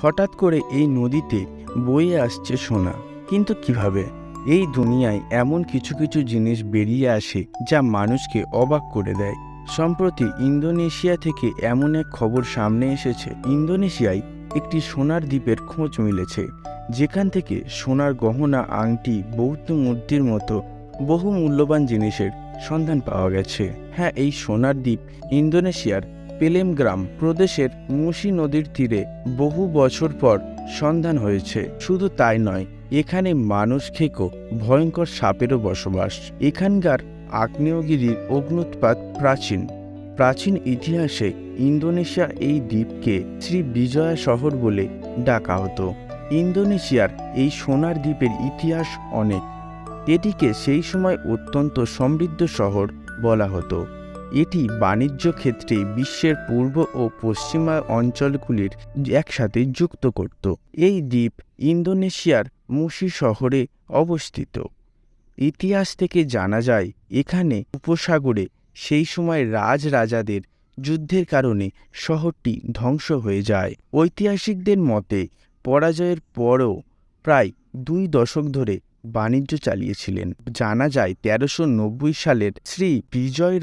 হঠাৎ করে এই নদীতে বয়ে আসছে সোনা। কিন্তু কিভাবে? এই দুনিয়ায় এমন কিছু কিছু জিনিস বেরিয়ে আসে যা মানুষকে অবাক করে দেয়। সম্প্রতি ইন্দোনেশিয়া থেকে এমন এক খবর সামনে এসেছে, ইন্দোনেশিয়ায় একটি সোনার দ্বীপের খোঁজ মিলেছে, যেখান থেকে সোনার গহনা, আংটি, বৌদ্ধ মূর্তির মতো বহু মূল্যবান জিনিসের সন্ধান পাওয়া গেছে। হ্যাঁ, এই সোনার দ্বীপ ইন্দোনেশিয়ার পেলেমগ্রাম প্রদেশের মুসি নদীর তীরে বহু বছর পর সন্ধান হয়েছে। শুধু তাই নয়, এখানে মানুষ খেকো ভয়ঙ্কর সাপেরও বসবাস। এখানকার আগ্নেয়গিরির অগ্নুৎপাত প্রাচীন ইতিহাসে ইন্দোনেশিয়া এই দ্বীপকে শ্রী বিজয়া শহর বলে ডাকা হতো। ইন্দোনেশিয়ার এই সোনার দ্বীপের ইতিহাস অনেক। এটিকে সেই সময় অত্যন্ত সমৃদ্ধ শহর বলা হতো। এটি বাণিজ্য ক্ষেত্রে বিশ্বের পূর্ব ও পশ্চিমা অঞ্চলগুলির একসাথে যুক্ত করত। এই দ্বীপ ইন্দোনেশিয়ার মুসি শহরে অবস্থিত। ইতিহাস থেকে জানা যায়, এখানে উপসাগরে সেই সময় রাজাদের যুদ্ধের কারণে শহরটি ধ্বংস হয়ে যায়। ঐতিহাসিকদের মতে পরাজয়ের পরও প্রায় 2 দশক ধরে বাণিজ্য চালিয়েছিলেন। জানা যায় 1390 সালের শ্রী বিজয়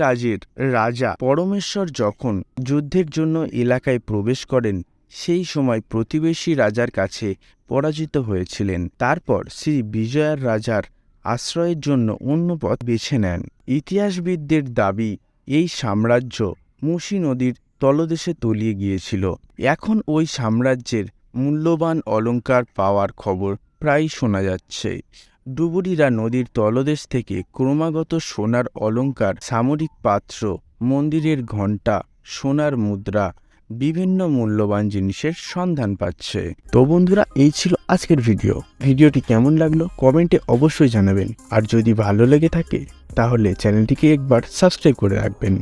রাজা পরমেশ্বর যখন যুদ্ধের জন্য এলাকায় প্রবেশ করেন, সেই সময় প্রতিবেশী রাজার কাছে পরাজিত হয়েছিলেন। তারপর শ্রী বিজয়ার রাজার আশ্রয়ের জন্য অন্য পথ বেছে নেন। ইতিহাসবিদদের দাবি, এই সাম্রাজ্য মুসি নদীর তলদেশে তলিয়ে গিয়েছিল। এখন ওই সাম্রাজ্যের মূল্যবান অলংকার পাওয়ার খবর প্রায়ই শোনা যাচ্ছে। ডুবুরিরা নদীর তলদেশ থেকে ক্রমাগত সোনার অলংকার, সামরিক পাত্র, মন্দিরের ঘণ্টা, সোনার মুদ্রা, বিভিন্ন মূল্যবান জিনিসের সন্ধান পাচ্ছে। তো বন্ধুরা, এই ছিল আজকের ভিডিওটি কেমন লাগলো কমেন্টে অবশ্যই জানাবেন। আর যদি ভালো লেগে থাকে তাহলে চ্যানেলটিকে একবার সাবস্ক্রাইব করে রাখবেন।